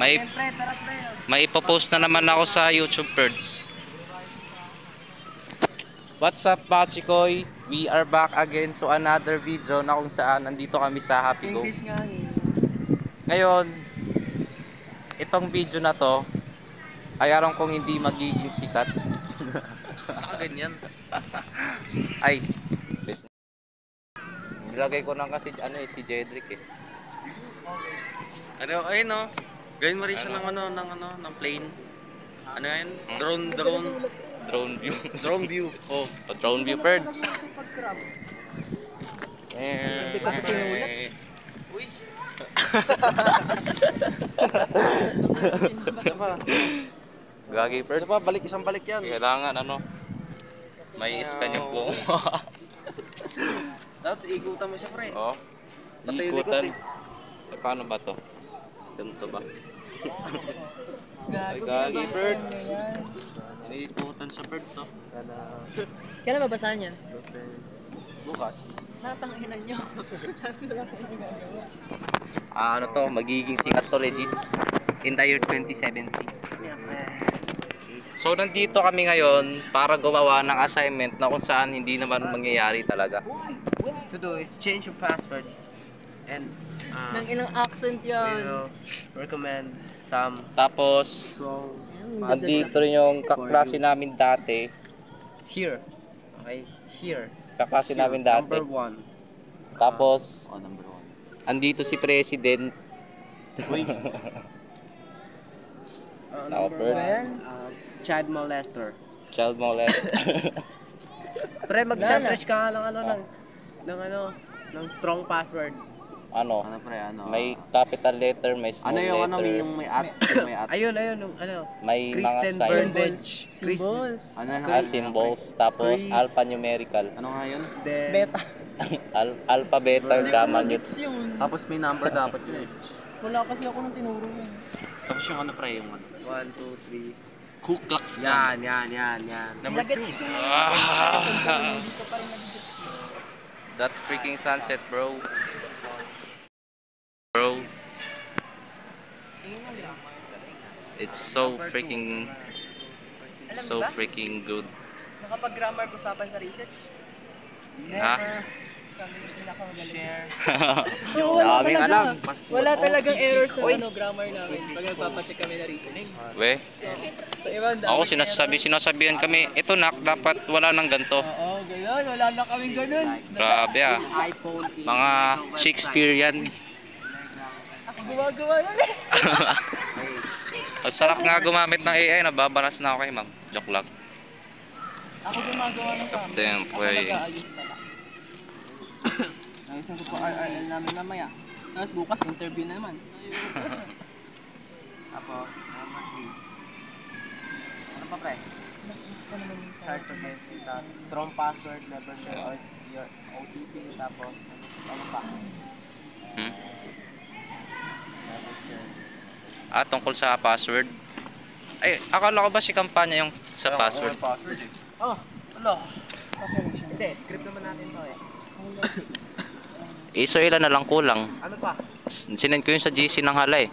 May may ipopost na naman ako sa YouTube Birds. What's up mga chikoy? We are back again to another video na kung saan nandito kami sa Happy Go. Ngayon, itong video na to ay aram kong hindi magiging sikat. Ganyan. Ay, nilagay ko na kasi si Jedrick eh. Ano, ayun no. Gawin mo rin siya ng plane. Ano yan? Drone view. Drone view. Oh, Drone view birds. Uy. Isa pa. Gagi birds. Isa pa, isang balik yan. Kailangan may scan yung buong. Dapat ikutan mo siya, pre. Oh. Ikutan. Eh, paano ba to? Ganito ba? Gagi birds. Ikutan sa birds, oh. Kailan babasahan yan? Bukas. Natanginan nyo. Ano to? Magiging sikat to legit. In the year 2070. So nandito kami ngayon para gumawa ng assignment na kung saan hindi naman mangyayari talaga. To do is change your password and Nang ilang accent yan. we'll recommend some Tapos strong andito rin yung kaklase namin dati. here. Okay, here. Kaklase namin dati. Number 1. Tapos Number 1. andito si President. Uy. Number Birds. 1, child molester. Child molest. Pre, mag-refresh ka ng strong password. Ano? Ano, pre, ano? May capital letter, may small Ano yung letter. yung may at? May at. Ayun, May mga Kristen sign. Burnage. Symbols. Ano yan? Symbols. Tapos Chris. alphanumerical. Ano nga yun? Then, Beta. Alpha, beta, gamma, newt. Gets yun. Tapos may number dapat yun eh. Wala kasi ako nung tinuro yun. Tapos yung ano, pre, yung ano? 1, 2, 3. Ku Klux Yan. Number 2. That freaking sunset, bro. It's so freaking good. Nakapag-grammar usapan sa research? Ha? Share. Daming alam. Wala talagang error sa grammar namin pag nagpapacheck kami na reasoning. We, Sa ibang dami. ako sinasabihan kami, ito nak, dapat wala nang ganto. Oo, gano'n. Wala na kaming gano'n. Grabe ah. iPhone Mga Shakespearean. Ako gumagawa yan eh. Ang sarap nga gumamit ng AI, nababalas na ako kay ma'am. Joke lang. Ako gumagawa ng sample. Tempo Ako eh. nag-aayos pala. Ayusin ko po RRL namin mamaya. Tapos bukas interview na naman. Tapos, number 3. Ano pa, pre? Mas pa naman yung Start to get it. Tapos, strong password, never share your OTP. Tapos, ano pa? Hmm? Never share. Tungkol sa password. Ay, akala ko ba si kampanya yung sa password? Password eh. Oh, Ano? hindi. Script naman natin to eh. So ilan na lang kulang. Ano pa? Sinend ko yun sa GC ng hala eh.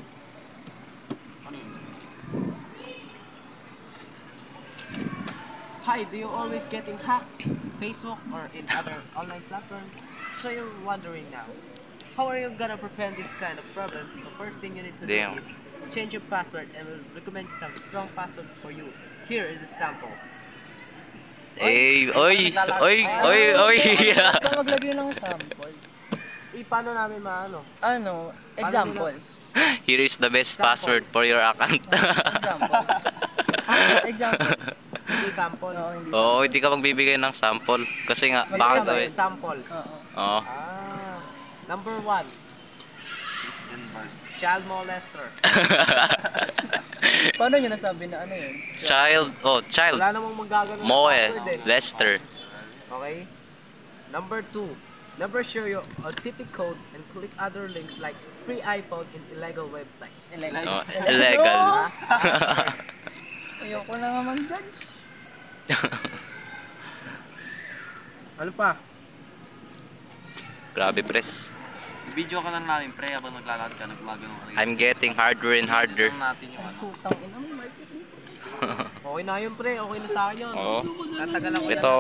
Hi, do you always getting hacked in Facebook or in other online platforms? So you're wondering now, how are you gonna prevent this kind of problem? So first thing you need to Damn. do is change your password and we'll recommend some strong password for you. Here is the sample. Oy. Ikaw maglagay ng sample. Paano namin maano? Ano? Examples. Here is the best password for your account. Examples. Examples. Hindi sample. Oo, hindi. Oo, hindi ka magbibigay ng sample. Kasi nga, baka gawin. Samples. Oo. Oo. Number 1, child molester. Paano nyo nasabi na ano yun? Child. Wala namang magagano ng Moe. password eh. Lester. Okay? Number 2, never share your OTP code and click other links like free iPhone in illegal websites. Oh, illegal. Ayoko na nga mag-judge. Ano pa? Grabe, pres. Video ka na namin, pre, habang naglalakad ka, nagmagano ka. I'm getting harder and harder. Tingnan natin yung ano. Putang ina mo, Marky. Okay na yun, pre. Okay na sa akin yun. Oo. Tatagalan ko Ito.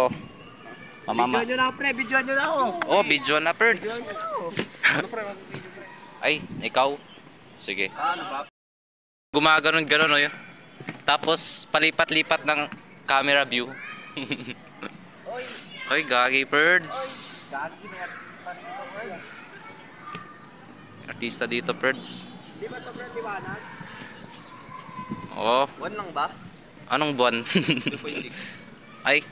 Mamama. Video nyo na, pre. Video nyo na ako. Oh, video na, Perds. Ano, pre, mag-video, pre? Ay, ikaw. Sige. Ano ba? Gumaganon-ganon, oh. Tapos, palipat-lipat ng camera view. Oy, Oy, gagi, Perds. gagi na artista dito, Perds. Artista dito, Perds. Di ba sobrang liwanag? Oo. One lang ba? Anong buwan? 2.6. Ay.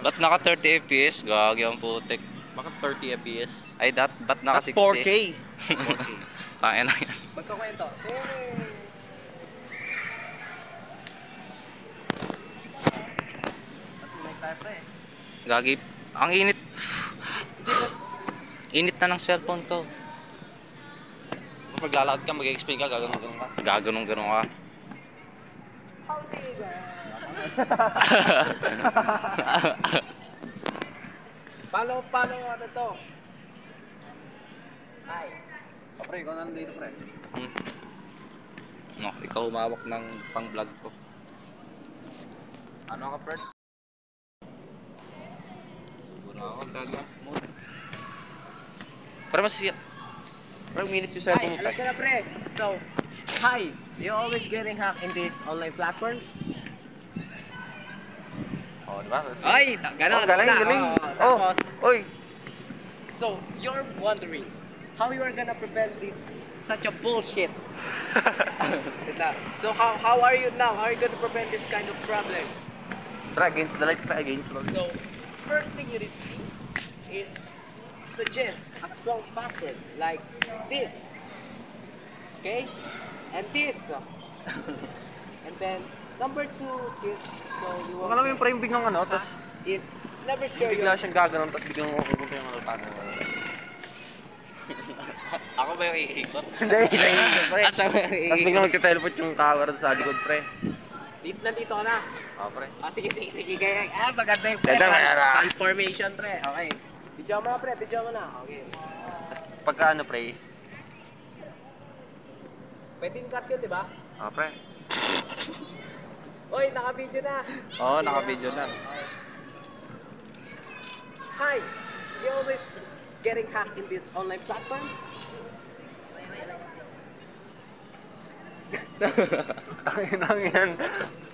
Ba't naka 30 FPS? Gagi ang putik. Bakit 30 FPS? Ay, ba't naka 60? 4K. Tangin na yan. Magkakwento. May tayo, pre. Gagi. Ang init. Init na ng cellphone ko. Kung maglalakad ka, mag-explain ka, gagawin ka. Gaganong-ganon ka. Paano ano to? Hi. Pre, ikaw nandito, pre. No, ikaw humawak ng pang-vlog ko. Ano ka, Perds? Wala ako, gagang smooth. Pre, pre, minute yung cellphone mo, Hi, pre. alam ka na, pre. So, hi. You always getting hacked in these online platforms? Oh, diba? Ay, ganon. Oh, galing, wala. galing. Oh, Oh, tapos, oy. so, you're wondering how you are gonna prevent this such a bullshit. So, how are you now? How are you gonna prevent this kind of problem? Pre, against the light, pre, against the light. So, first thing you need to do is suggest a strong password like this. Okay? And this. And then, number 2 tip, so you Huwag ka naman yung pre, yung biglang ano, tas is never share bigla your siyang gaganon, tas biglang kukunta yung ano, tago. Ako ba yung iikot? Hindi, siya yung pre. Asa ba yung Tas iikot? biglang magte-teleport yung tower sa likod, pre. nandito ka na. Oh, pre. Sige. Kaya, maganda yung pre. Ganda, maganda. Transformation, pre. Okay. Video mo na, pre. Video mo na. Okay. Pagka ano, pre. Pwedeng cut yun, di ba? Oh, pre. Oy, naka-video na. Oo, naka-video na. Hi. You always getting hacked in these online platforms? Tangin lang yan.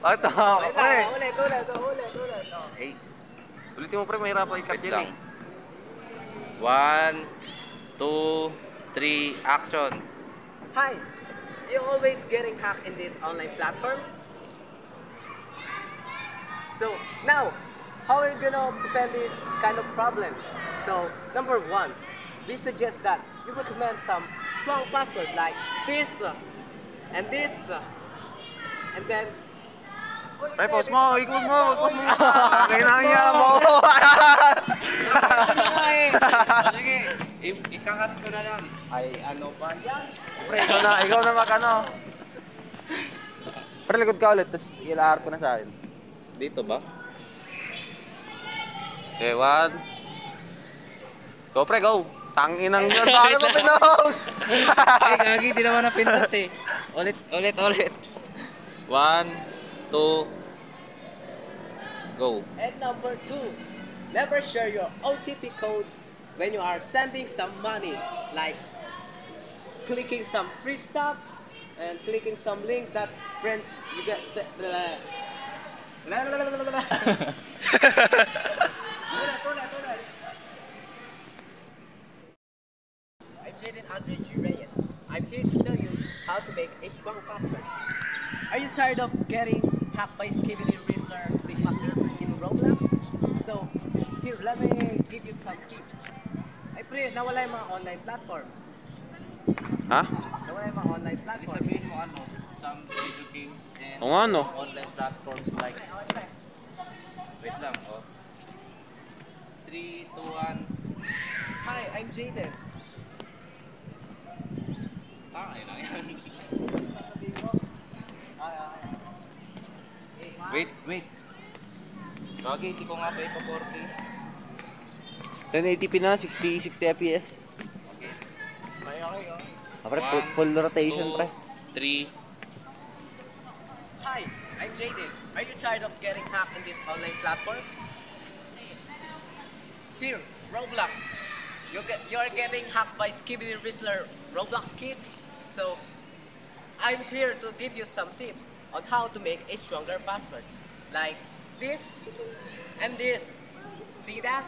Bakit ako, pre? Ulit. Oh. Hey, Ulitin mo, pre, mahirap i-cut wait yan lang. eh. 1, 2, 3, action. Hi. You always getting hacked in these online platforms? So, now, how are you gonna prevent this kind of problem? So, number 1, we suggest that you recommend some strong password like this and this and then Pre, pause mo, ikot mo, pause mo. Kaya na niya mo. Sige, ikakat ko na lang. Ay, ano pa yan? Pre, ikaw na mag-ano. Pre, likod ka ulit, tapos ilaar ko na sa akin. Dito ba? Okay, 1. Go, pre, go. Tanginang yun, bakit mo pinost? Ay, gagi, di naman napindot eh. Ulit. 1, 2, go. and number 2, never share your OTP code when you are sending some money, like clicking some free stuff and clicking some link that friends you get. I'm Jaden Andre G. Reyes. I'm here to tell you how to make a strong password. Are you tired of getting hacked by Skibidi Rizzler Sigma Kids in Roblox? So, here, let me give you some tips. Ay pre, nawala yung mga online platforms. Ha? Nawala yung mga online platforms. Sabihin mo ano, some video games and O nga, no? online platforms like... Wait lang, oh. 3, 2, 1. Hi, I'm Jaden. Ay lang yan. Wait. Gagi, hindi ko nga pa ipa-40. 1080p na, 60 FPS. Pre, full rotation, pre. 3. Hi, I'm Jaden. Are you tired of getting hacked in these online platforms? Here, Roblox. You're getting hacked by Skibidi Whistler Roblox kids. So, I'm here to give you some tips on how to make a stronger password. Like this and this. See that?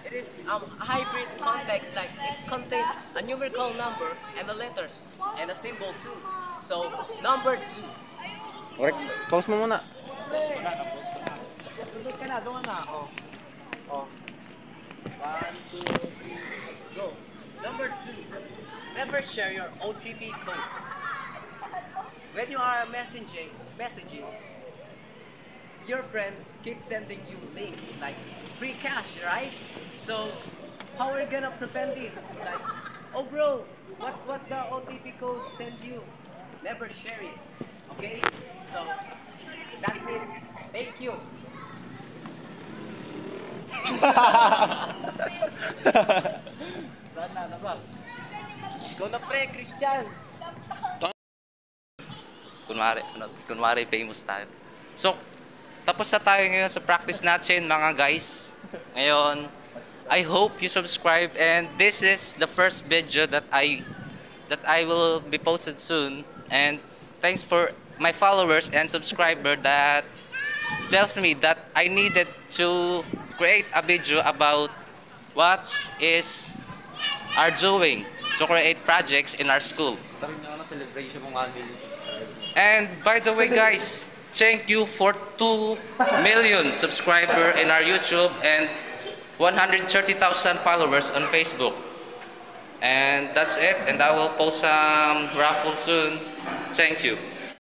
It is a hybrid context, like it contains a numerical number and the letters and a symbol too. So, number 2. Correct. Pause mo muna. Doon ka na. Oh. 1, 2, 3, go. Number 2. Never share your OTP code. When you are messaging, your friends keep sending you links like free cash, right? So how are you gonna prevent this? Like, oh bro, what the OTP code send you? Never share it. Okay? So that's it. Thank you. Saan na, labas? Ikaw na pre, Christian. Kunwari famous tayo. So, tapos na tayo ngayon sa practice natin, mga guys. Ngayon, I hope you subscribe, and this is the first video that I will be posted soon. And thanks for my followers and subscriber that tells me that I needed to create a video about what is our doing to create projects in our school. Sabi niyo na celebration mo 1 million. And by the way, guys, thank you for 2 million subscribers in our YouTube and 130,000 followers on Facebook. And that's it. And I will post some raffle soon. Thank you.